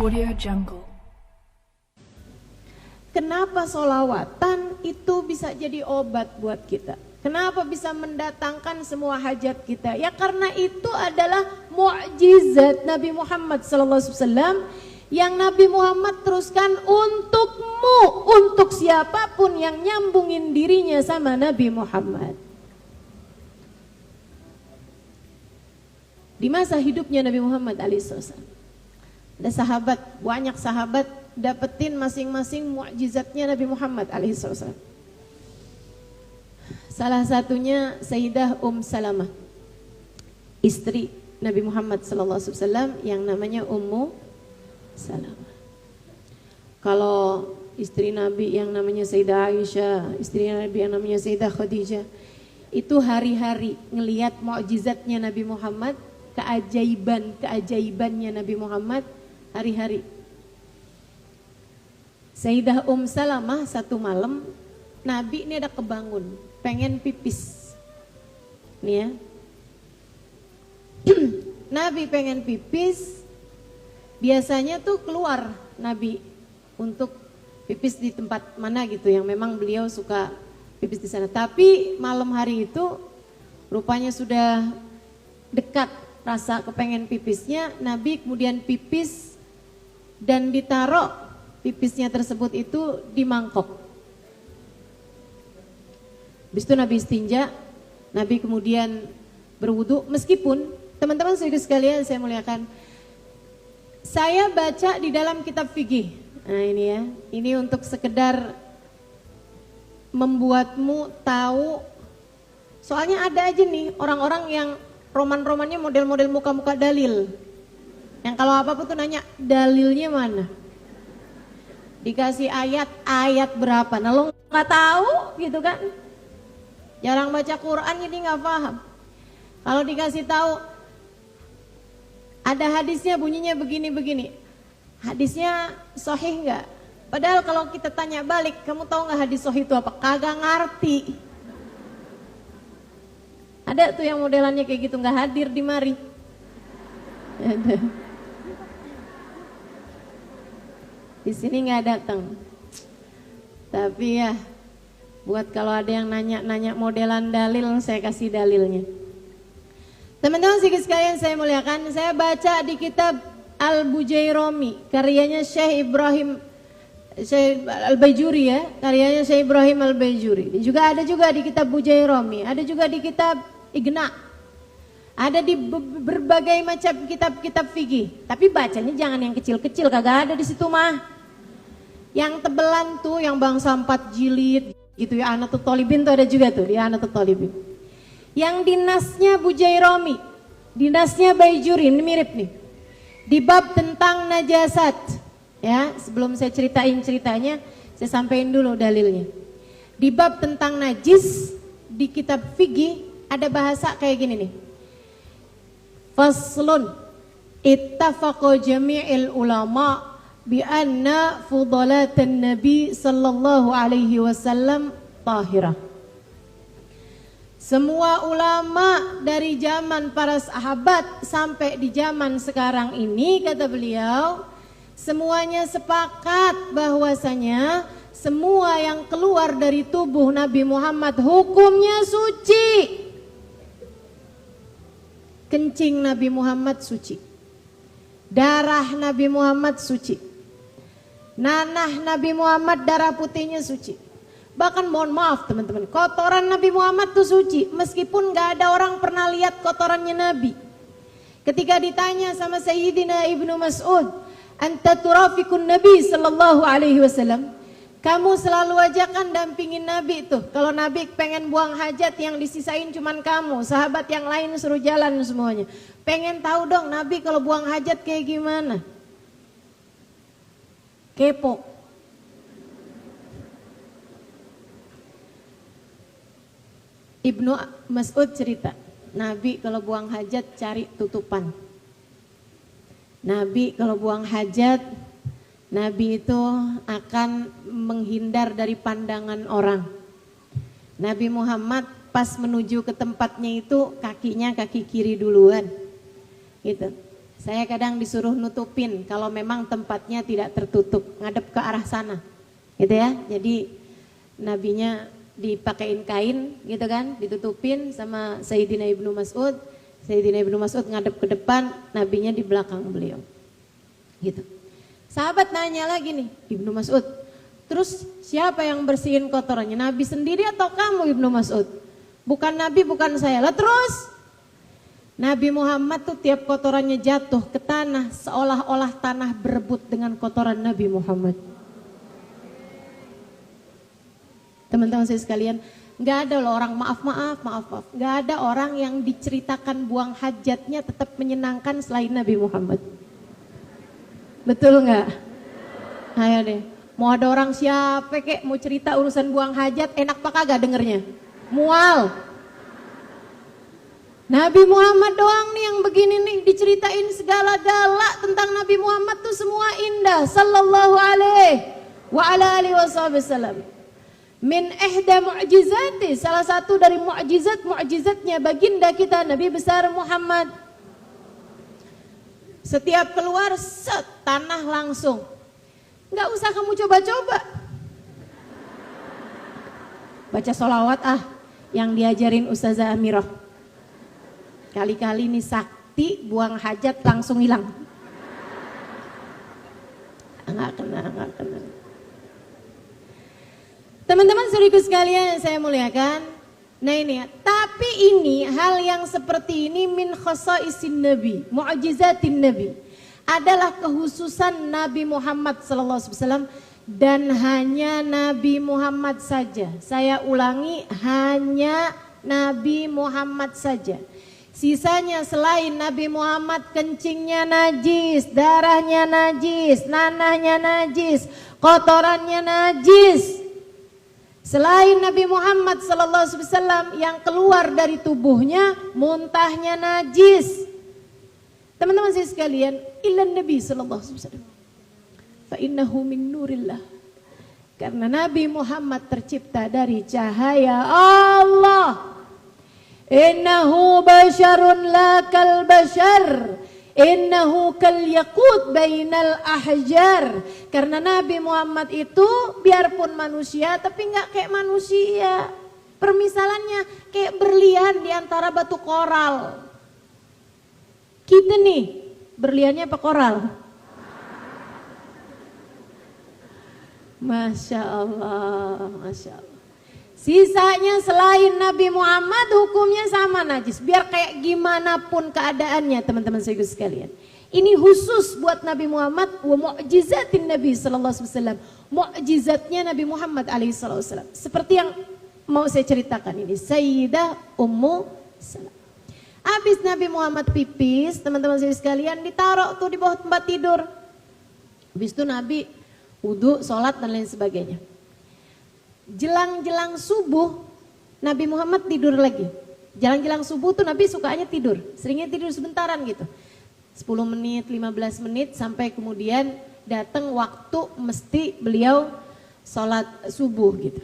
Audio Jungle. Kenapa sholawatan itu bisa jadi obat buat kita? Kenapa bisa mendatangkan semua hajat kita? Ya karena itu adalah mukjizat Nabi Muhammad SAW yang Nabi Muhammad teruskan untukmu, untuk siapapun yang nyambungin dirinya sama Nabi Muhammad. Di masa hidupnya Nabi Muhammad SAW, ada sahabat, banyak sahabat dapetin masing-masing mukjizatnya Nabi Muhammad SAW. Salah satunya Sayyidah Salamah, istri Nabi Muhammad SAW yang namanya Ummu Salamah. Kalau istri Nabi yang namanya Sayyidah Aisyah, istri Nabi yang namanya Sayyidah Khadijah, itu hari-hari ngelihat mukjizatnya Nabi Muhammad, keajaibannya Nabi Muhammad hari-hari. Sayyidah Salamah satu malam, Nabi ini ada kebangun, pengen pipis. Nih ya. Nabi pengen pipis, biasanya tuh keluar Nabi untuk pipis di tempat mana gitu yang memang beliau suka pipis di sana. Tapi malam hari itu rupanya sudah dekat rasa kepengen pipisnya, Nabi kemudian pipis dan ditaruh pipisnya tersebut itu di mangkok. Habis itu Nabi istinja, Nabi kemudian berwudu. Meskipun teman-teman saudara sekalian saya muliakan, saya baca di dalam kitab fikih. Nah ini ya, ini untuk sekedar membuatmu tahu. Soalnya ada aja nih orang-orang yang roman-romannya model-model muka-muka dalil. Yang kalau apa-apa tuh nanya dalilnya mana? Dikasih ayat berapa? Nah lo nggak tahu gitu kan? Jarang baca Quran jadi nggak paham. Kalau dikasih tahu ada hadisnya bunyinya begini-begini, hadisnya sahih nggak? Padahal kalau kita tanya balik, kamu tahu nggak hadis sahih itu apa? Kagak ngerti. Ada tuh yang modelannya kayak gitu, nggak hadir di mari. Ada. Di sini nggak datang. Tapi ya, buat kalau ada yang nanya-nanya modelan dalil, saya kasih dalilnya. Teman-teman sekalian saya muliakan, saya baca di kitab Al-Bujairami, karyanya Syekh Al-Baijuri ya, karyanya Syekh Ibrahim Al-Baijuri. Juga ada juga di kitab Bujairami, ada juga di kitab Igna, ada di berbagai macam kitab-kitab fikih. Tapi bacanya jangan yang kecil-kecil, kagak ada di situ mah. Yang tebelan tuh, yang bangsa 4 jilid gitu ya, Anatul Thalibin tuh ada juga tuh di Anatul Thalibin. Yang dinasnya Bujairami, dinasnya Baijuri, ini mirip nih. Di bab tentang najasat, ya sebelum saya ceritain ceritanya, saya sampaikan dulu dalilnya. Di bab tentang najis di kitab fikih ada bahasa kayak gini nih. Faslun ittafaqa jami'il ulama bi anna fudalatan nabi sallallahu alaihi wasallam tahirah. Semua ulama dari zaman para sahabat sampai di zaman sekarang ini, kata beliau, semuanya sepakat bahwasanya semua yang keluar dari tubuh Nabi Muhammad hukumnya suci. Kencing Nabi Muhammad suci, darah Nabi Muhammad suci, nanah Nabi Muhammad darah putihnya suci. Bahkan mohon maaf teman-teman, kotoran Nabi Muhammad tuh suci, meskipun gak ada orang pernah lihat kotorannya Nabi. Ketika ditanya sama Sayyidina Ibnu Mas'ud, anta turafikun Nabi sallallahu alaihi wasallam, kamu selalu aja kan dampingin Nabi tuh. Kalau Nabi pengen buang hajat yang disisain cuman kamu, sahabat yang lain suruh jalan semuanya. Pengen tahu dong Nabi kalau buang hajat kayak gimana? Kepo. Ibnu Mas'ud cerita, Nabi kalau buang hajat cari tutupan. Nabi kalau buang hajat, Nabi itu akan menghindar dari pandangan orang. Nabi Muhammad pas menuju ke tempatnya itu kakinya kaki kiri duluan. Gitu. Saya kadang disuruh nutupin kalau memang tempatnya tidak tertutup, ngadep ke arah sana. Gitu ya. Jadi nabinya dipakein kain gitu kan, ditutupin sama Sayyidina Ibnu Mas'ud. Sayyidina Ibnu Mas'ud ngadep ke depan, nabinya di belakang beliau. Gitu. Sahabat nanya lagi nih, Ibnu Mas'ud, terus siapa yang bersihin kotorannya? Nabi sendiri atau kamu Ibnu Mas'ud? Bukan Nabi, bukan saya. Lah terus? Nabi Muhammad tuh tiap kotorannya jatuh ke tanah, seolah-olah tanah berebut dengan kotoran Nabi Muhammad. Teman-teman saya sekalian, gak ada loh orang maaf, gak ada orang yang diceritakan buang hajatnya tetap menyenangkan selain Nabi Muhammad. Betul gak? Ayo deh, mau ada orang siapa kek mau cerita urusan buang hajat, enak apa kagak dengernya? Mual. Nabi Muhammad doang nih yang begini nih, diceritain segala galak tentang Nabi Muhammad tuh semua indah. Sallallahu alaihi wa ala alihi wasallam. Min ihda mu'jizati, salah satu dari mu'jizatnya baginda kita Nabi besar Muhammad. Setiap keluar set tanah langsung. Enggak usah kamu coba-coba. Baca sholawat yang diajarin Ustazah Amirah. Kali-kali nih sakti buang hajat langsung hilang. Enggak kena. Teman-teman saudaraku sekalian saya muliakan. Nah ini ya, tapi ini hal yang seperti ini min khasaisin Nabi, mu'jizatin Nabi. Adalah kehususan Nabi Muhammad SAW dan hanya Nabi Muhammad saja. Saya ulangi, hanya Nabi Muhammad saja. Sisanya selain Nabi Muhammad kencingnya najis, darahnya najis, nanahnya najis, kotorannya najis. Selain Nabi Muhammad SAW yang keluar dari tubuhnya muntahnya najis. Teman-teman saya sekalian, ilan Nabi SAW. Fa innahu min nurillah. Karena Nabi Muhammad tercipta dari cahaya Allah. Innahu basharun la kal bashar, innahu kal yaqut bainal ahjar. Karena Nabi Muhammad itu biarpun manusia tapi enggak kayak manusia. Permisalannya kayak berlian di antara batu koral. Kita nih berliannya apa koral? Masya Allah, Masya Allah. Sisanya selain Nabi Muhammad hukumnya sama najis. Biar kayak gimana pun keadaannya teman-teman saya sekalian. Ini khusus buat Nabi Muhammad wa mu'jizatin Nabi sallallahu alaihi wasallam. Mu'jizatnya Nabi Muhammad alaihi wasallam. Seperti yang mau saya ceritakan ini. Sayyidah Ummu Salam. Habis Nabi Muhammad pipis, teman-teman saya sekalian, ditaruh tuh di bawah tempat tidur. Habis itu Nabi wudu, sholat dan lain sebagainya. Jelang-jelang subuh Nabi Muhammad tidur lagi. Jelang-jelang subuh tuh Nabi sukanya tidur. Seringnya tidur sebentaran gitu. 10 menit, 15 menit sampai kemudian datang waktu mesti beliau sholat subuh gitu.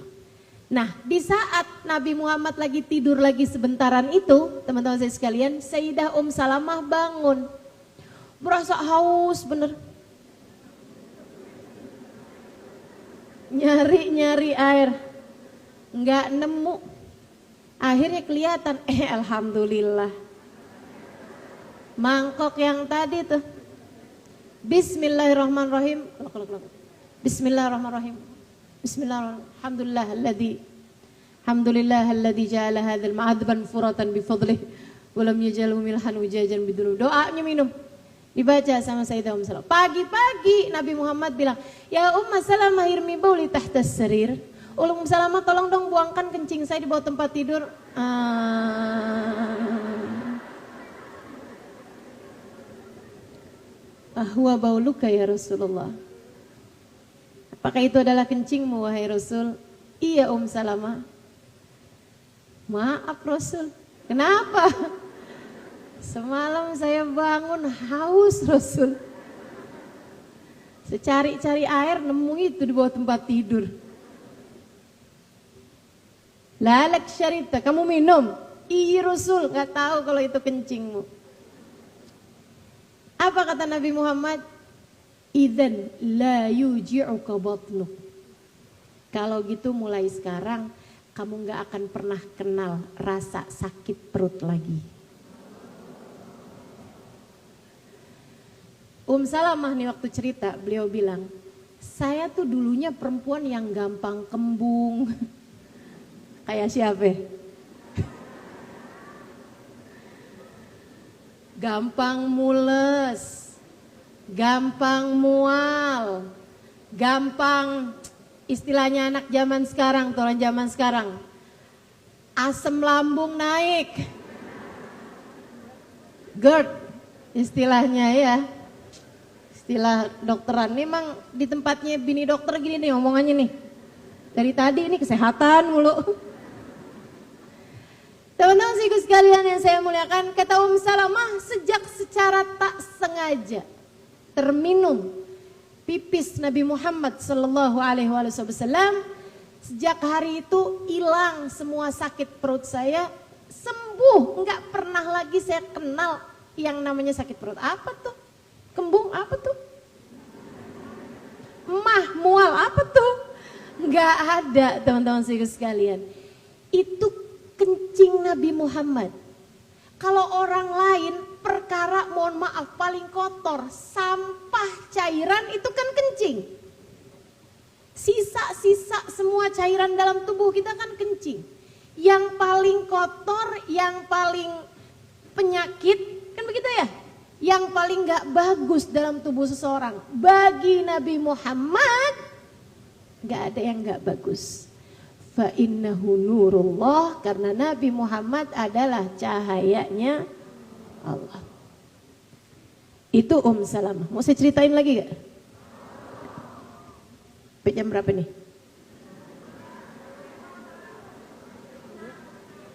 Nah di saat Nabi Muhammad lagi tidur lagi sebentaran itu, teman-teman saya sekalian, Sayyidah Salamah bangun. Berasa haus bener. Nyari air, nggak nemu. Akhirnya kelihatan, alhamdulillah. Mangkok yang tadi tuh. Bismillahirrahmanirrahim. Bismillahirrahmanirrahim. Bismillahirrahmanirrahim. Alhamdulillahilladzi ja'ala hadzal ma'adban furatan bi fadlihi wa lam yaj'alhu milhan wajajan bidunub. Doanya minum. Dibaca sama Sayyidah Salamah. Pagi-pagi Nabi Muhammad bilang, ya Salamah irmi bauli tahtas sarir. Salamah tolong dong buangkan kencing saya di bawah tempat tidur. Ahwa bauluka ya Rasulullah. Apakah itu adalah kencingmu wahai Rasul? Iya Salamah. Maaf Rasul. Kenapa? Semalam saya bangun haus Rasul. Saya cari-cari air nemu itu di bawah tempat tidur. Lalak syarita, kamu minum? Iya Rasul, gak tahu kalau itu kencingmu. Apa kata Nabi Muhammad? Idzan la yuji'uka batnu. Kalau gitu mulai sekarang kamu gak akan pernah kenal rasa sakit perut lagi. Salamah nih waktu cerita, beliau bilang, saya tuh dulunya perempuan yang gampang kembung. Kayak siapa? Gampang mules, gampang mual, gampang, istilahnya anak zaman sekarang, orang zaman sekarang, asam lambung naik, GERD istilahnya ya, istilah dokteran. Memang di tempatnya bini dokter gini nih omongannya nih, dari tadi ini kesehatan mulu. Teman-teman sekalian sekalian yang saya muliakan, kata Salamah, sejak secara tak sengaja terminum pipis Nabi Muhammad sallallahu alaihi wasallam, sejak hari itu hilang semua sakit perut saya, sembuh, enggak pernah lagi saya kenal yang namanya sakit perut. Apa tuh? Kembung apa tuh? Mah, mual apa tuh? Enggak ada, teman-teman sekalian. Itu kencing Nabi Muhammad. Kalau orang lain perkara mohon maaf paling kotor, sampah cairan itu kan kencing. Sisa-sisa semua cairan dalam tubuh kita kan kencing. Yang paling kotor, yang paling penyakit, kan begitu ya? Yang paling gak bagus dalam tubuh seseorang. Bagi Nabi Muhammad, gak ada yang gak bagus. Fa innahu nurullah, karena Nabi Muhammad adalah cahayanya Allah. Itu Salamah. Mau saya ceritain lagi gak? Jam berapa nih?